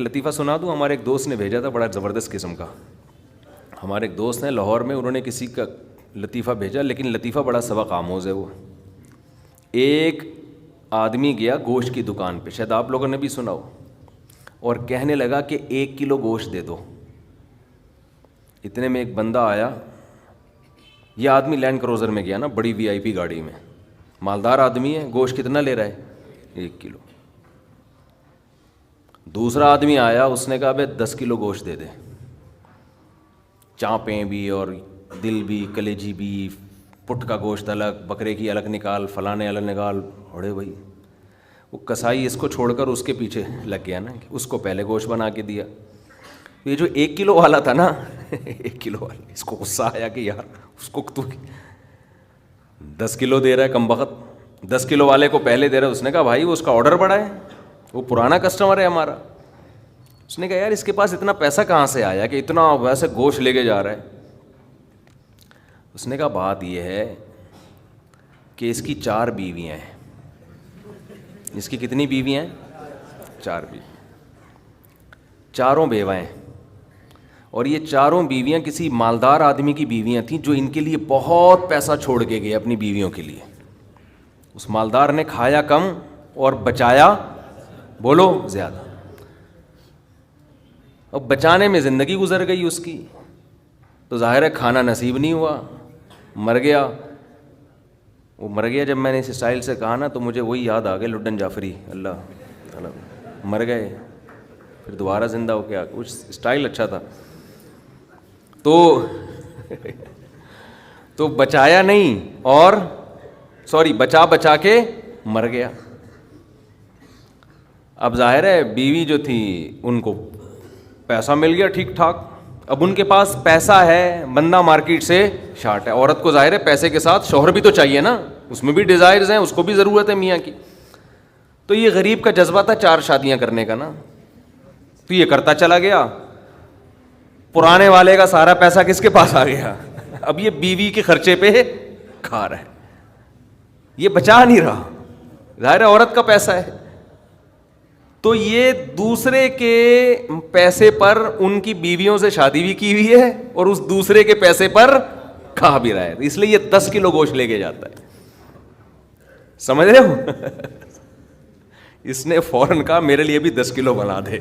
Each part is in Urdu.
لطیفہ سنا دوں. ہمارے ایک دوست نے بھیجا تھا, بڑا زبردست قسم کا. ہمارے ایک دوست ہیں لاہور میں, انہوں نے کسی کا لطیفہ بھیجا, لیکن لطیفہ بڑا سبق آموز ہے. وہ ایک آدمی گیا گوشت کی دکان پہ, شاید آپ لوگوں نے بھی سنا ہو, اور کہنے لگا کہ 1 کلو گوشت دے دو. اتنے میں ایک بندہ آیا. یہ آدمی لینڈ کروزر میں گیا نا, بڑی VIP گاڑی میں, مالدار آدمی ہے. گوشت کتنا لے رہا ہے؟ 1 کلو. دوسرا آدمی آیا, اس نے کہا بھائی 10 کلو گوشت دے دے, چانپیں بھی اور دل بھی, کلیجی بھی, پٹ کا گوشت الگ, بکرے کی الگ نکال, فلانے الگ نکال. اڑے بھائی, وہ کسائی اس کو چھوڑ کر اس کے پیچھے لگ گیا نا, اس کو پہلے گوشت بنا کے دیا. یہ جو 1 کلو والا تھا نا 1 کلو والا, اس کو غصہ آیا کہ یار اس کو تو 10 کلو دے رہا ہے کم بخت, 10 کلو والے کو پہلے دے رہا ہے. اس نے کہا بھائی وہ اس کا آرڈر بڑا ہے, وہ پرانا کسٹمر ہے ہمارا. اس نے کہا یار اس کے پاس اتنا پیسہ کہاں سے آیا کہ اتنا ویسے گوشت لے کے جا رہا ہے. اس نے کہا بات یہ ہے کہ اس کی 4 بیویاں ہیں. اس کی کتنی بیویاں ہیں؟ 4 بیوی, چاروں بیوائیں, اور یہ چاروں بیویاں کسی مالدار آدمی کی بیویاں تھیں جو ان کے لیے بہت پیسہ چھوڑ کے گئے اپنی بیویوں کے لیے. اس مالدار نے کھایا کم اور بچایا بولو زیادہ. اب بچانے میں زندگی گزر گئی اس کی, تو ظاہر ہے کھانا نصیب نہیں ہوا, مر گیا. وہ مر گیا جب میں نے اس اسٹائل سے کہا نا, تو مجھے وہی یاد آ گئے لڈن جعفری, اللہ مر گئے پھر دوبارہ زندہ ہو کے, کچھ اسٹائل اچھا تھا. تو بچایا نہیں, اور بچا کے مر گیا. اب ظاہر ہے بیوی جو تھی ان کو پیسہ مل گیا ٹھیک ٹھاک. اب ان کے پاس پیسہ ہے, بندہ مارکیٹ سے شارٹ ہے. عورت کو ظاہر ہے پیسے کے ساتھ شوہر بھی تو چاہیے نا, اس میں بھی ڈیزائرز ہیں, اس کو بھی ضرورت ہے میاں کی. تو یہ غریب کا جذبہ تھا 4 شادیاں کرنے کا نا, تو یہ کرتا چلا گیا. پرانے والے کا سارا پیسہ کس کے پاس آ گیا؟ اب یہ بیوی کے خرچے پہ کھا رہا ہے, یہ بچا نہیں رہا. ظاہر ہے عورت کا پیسہ ہے, تو یہ دوسرے کے پیسے پر ان کی بیویوں سے شادی بھی کی ہوئی ہے, اور اس دوسرے کے پیسے پر کھا بھی رہا ہے. اس لیے یہ 10 کلو گوشت لے کے جاتا ہے. سمجھ رہے ہو؟ اس نے فوراً کہا میرے لیے بھی 10 کلو بنا دے.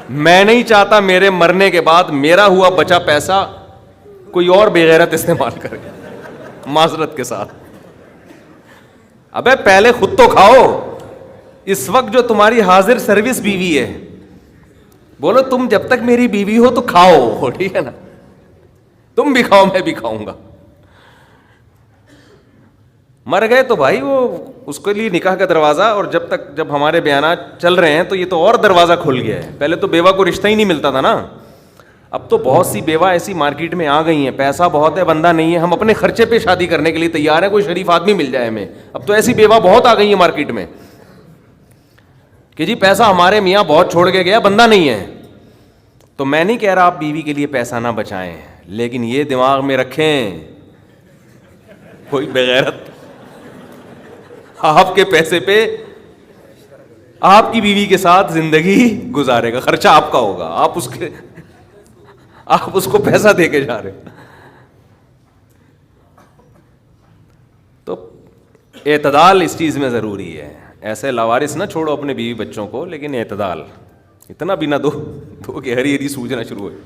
میں نہیں چاہتا میرے مرنے کے بعد میرا ہوا بچا پیسہ کوئی اور بے غیرت استعمال کرے. معذرت کے ساتھ, ابے پہلے خود تو کھاؤ. اس وقت جو تمہاری حاضر سروس بیوی ہے, بولو تم جب تک میری بیوی ہو تو کھاؤ, ٹھیک ہے نا, تم بھی کھاؤ میں بھی کھاؤں گا. مر گئے تو بھائی وہ اس کے لیے نکاح کا دروازہ, اور جب ہمارے بیانات چل رہے ہیں تو یہ تو اور دروازہ کھل گیا ہے. پہلے تو بیوہ کو رشتہ ہی نہیں ملتا تھا نا, اب تو بہت سی بیوہ ایسی مارکیٹ میں آ گئی ہیں, پیسہ بہت ہے, بندہ نہیں ہے, ہم اپنے خرچے پہ شادی کرنے کے لیے تیار ہیں, کوئی شریف آدمی مل جائے ہمیں. اب تو ایسی بیوہ بہت آ گئی ہیں مارکیٹ میں کہ جی پیسہ ہمارے میاں بہت چھوڑ کے گیا, بندہ نہیں ہے. تو میں نہیں کہہ رہا آپ بیوی کے لیے پیسہ نہ بچائیں, لیکن یہ دماغ میں رکھیں کوئی بغیرت آپ کے پیسے پہ آپ کی بیوی کے ساتھ زندگی گزارے گا, خرچہ آپ کا ہوگا, آپ اس کو پیسہ دے کے جا رہے. تو اعتدال اس چیز میں ضروری ہے. ایسے لاوارث نہ چھوڑو اپنے بیوی بچوں کو, لیکن اعتدال. اتنا بھی نہ دو کہ ہری ہری سوجنا شروع ہو.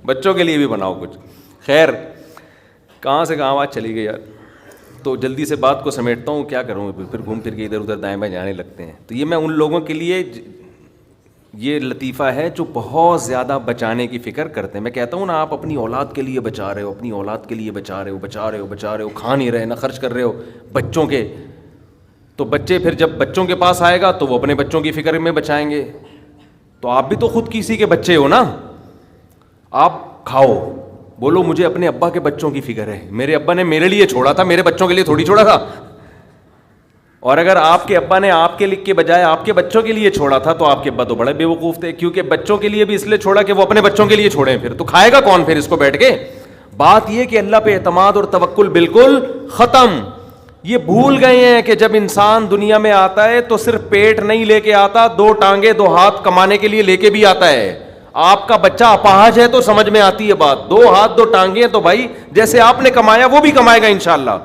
بچوں کے لیے بھی بناؤ کچھ. خیر, کہاں سے کہاں بات چلی گئی یار. تو جلدی سے بات کو سمیٹتا ہوں, کیا کروں, پھر گھوم پھر کے ادھر ادھر دائیں بائیں جانے لگتے ہیں. تو یہ میں ان لوگوں کے لیے یہ لطیفہ ہے جو بہت زیادہ بچانے کی فکر کرتے ہیں. میں کہتا ہوں نا, آپ اپنی اولاد کے لیے بچا رہے ہو, اپنی اولاد کے لیے بچا رہے ہو, کھا نہیں رہے, نہ خرچ کر رہے ہو بچوں کے, تو بچے پھر جب بچوں کے پاس آئے گا تو وہ اپنے بچوں کی فکر میں بچائیں گے. تو آپ بھی تو خود کسی کے بچے ہو نا, آپ کھاؤ, بولو مجھے اپنے ابا کے بچوں کی فکر ہے, میرے ابا نے میرے لیے چھوڑا تھا, میرے بچوں کے لیے تھوڑی چھوڑا تھا. اور اگر آپ کے ابا نے آپ کے لکھ کے بجائے آپ کے بچوں کے لیے چھوڑا تھا تو آپ کے ابا تو بڑے بے وقوف تھے, کیونکہ بچوں کے لیے بھی اس لیے چھوڑا کہ وہ اپنے بچوں کے لیے چھوڑیں, پھر تو کھائے گا کون پھر اس کو بیٹھ کے. بات یہ کہ اللہ پہ اعتماد اور توکل بالکل ختم. یہ بھول گئے ہیں کہ جب انسان دنیا میں آتا ہے تو صرف پیٹ نہیں لے کے آتا, 2 ٹانگیں 2 ہاتھ کمانے کے لیے لے کے بھی آتا ہے. آپ کا بچہ اپاہج ہے تو سمجھ میں آتی ہے بات, 2 ہاتھ 2 ٹانگیں تو بھائی جیسے آپ نے کمایا وہ بھی کمائے گا انشاءاللہ.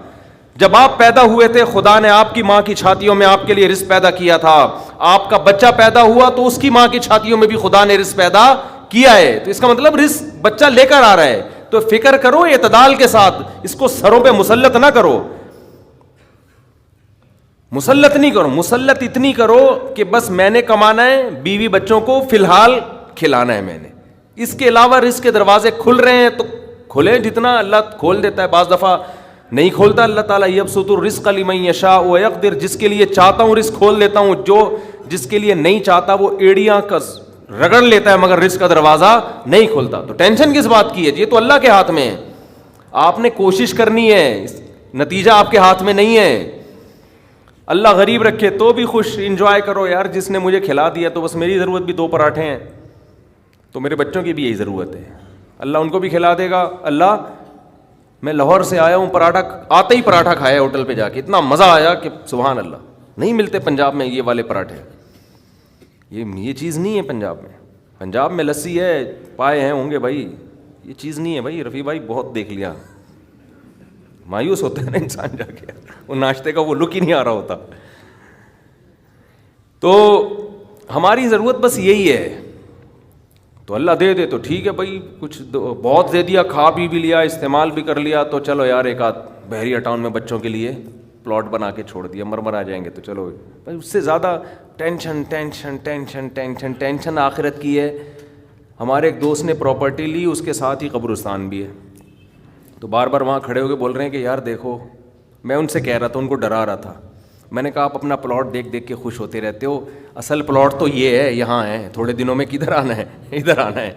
جب آپ پیدا ہوئے تھے خدا نے آپ کی ماں کی چھاتیوں میں آپ کے لیے رزق پیدا کیا تھا, آپ کا بچہ پیدا ہوا تو اس کی ماں کی چھاتیوں میں بھی خدا نے رزق پیدا کیا ہے. تو اس کا مطلب رزق بچہ لے کر آ رہا ہے. تو فکر کرو اعتدال کے ساتھ, اس کو سروں پہ مسلط نہ کرو, مسلط نہیں کرو. مسلط اتنی کرو کہ بس میں نے کمانا ہے, بیوی بچوں کو فی الحال کھلانا ہے میں نے, اس کے علاوہ رزق کے دروازے کھل رہے ہیں تو کھلیں, جتنا اللہ کھول دیتا ہے. بعض دفعہ نہیں کھولتا اللہ تعالیٰ, یبسط الرزق لمن یشاء ویقدر, جس کے لیے چاہتا ہوں رزق کھول دیتا ہوں, جو جس کے لیے نہیں چاہتا وہ ایڑیاں رگڑ لیتا ہے مگر رزق کا دروازہ نہیں کھولتا. تو ٹینشن کس بات کی ہے, یہ تو اللہ کے ہاتھ میں ہے. آپ نے کوشش کرنی ہے, نتیجہ آپ کے ہاتھ میں نہیں ہے. اللہ غریب رکھے تو بھی خوش, انجوائے کرو یار, جس نے مجھے کھلا دیا تو بس میری ضرورت بھی 2 پراٹھے ہیں تو میرے بچوں کی بھی یہی ضرورت ہے, اللہ ان کو بھی کھلا دے گا. اللہ میں لاہور سے آیا ہوں, پراٹھا آتے ہی پراٹھا کھایا ہوٹل پہ جا کے, اتنا مزہ آیا کہ سبحان اللہ, نہیں ملتے پنجاب میں یہ والے پراٹھے. یہ چیز نہیں ہے پنجاب میں. پنجاب میں لسی ہے, پائے ہیں ہوں گے بھائی, یہ چیز نہیں ہے بھائی. رفیع بھائی بہت دیکھ لیا, مایوس ہوتا ہے نا انسان جا کے, وہ ناشتے کا وہ لک ہی نہیں آ رہا ہوتا. تو ہماری ضرورت بس یہی ہے, تو اللہ دے دے تو ٹھیک ہے بھائی, کچھ بہت دے دیا, کھا پی بھی لیا, استعمال بھی کر لیا, تو چلو یار ایک آدھ بحریہ ٹاؤن میں بچوں کے لیے پلاٹ بنا کے چھوڑ دیا, مرمر آ جائیں گے تو چلو بھائی. اس سے زیادہ tension tension tension tension tension آخرت کی ہے. ہمارے ایک دوست نے پراپرٹی لی, اس کے ساتھ ہی قبرستان بھی ہے, تو بار بار وہاں کھڑے ہو کے بول رہے ہیں کہ یار دیکھو, میں ان سے کہہ رہا تھا, ان کو ڈرا رہا تھا, میں نے کہا آپ اپنا پلاٹ دیکھ دیکھ کے خوش ہوتے رہتے ہو, اصل پلاٹ تو یہ ہے, یہاں ہے, تھوڑے دنوں میں کدھر آنا ہے, ادھر آنا ہے.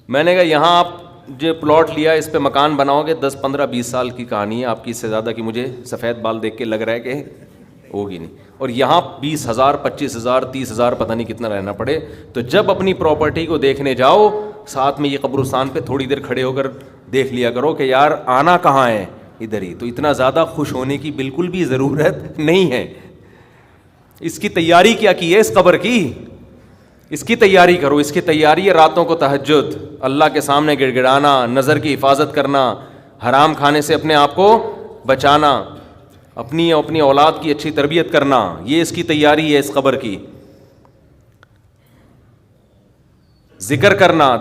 میں نے کہا یہاں آپ جو پلاٹ لیا اس پہ مکان بناؤ گے 10 15 20 سال کی کہانی ہے آپ کی, اس سے زیادہ کی مجھے سفید بال دیکھ کے لگ رہا ہے کہ ہوگی نہیں. اور یہاں 20,000 25,000 30,000 پتہ نہیں کتنا رہنا پڑے. تو جب اپنی پراپرٹی کو دیکھنے جاؤ, ساتھ میں یہ قبرستان پہ تھوڑی دیر کھڑے ہو کر دیکھ لیا کرو کہ یار آنا کہاں ہے, ادھر ہی. تو اتنا زیادہ خوش ہونے کی بالکل بھی ضرورت نہیں ہے. اس کی تیاری کیا کی ہے اس قبر کی, اس کی تیاری کرو. اس کی تیاری ہے راتوں کو تہجد, اللہ کے سامنے گڑ گڑانا, نظر کی حفاظت کرنا, حرام کھانے سے اپنے آپ کو بچانا, اپنی اولاد کی اچھی تربیت کرنا. یہ اس کی تیاری ہے اس قبر کی. ذکر کرنا,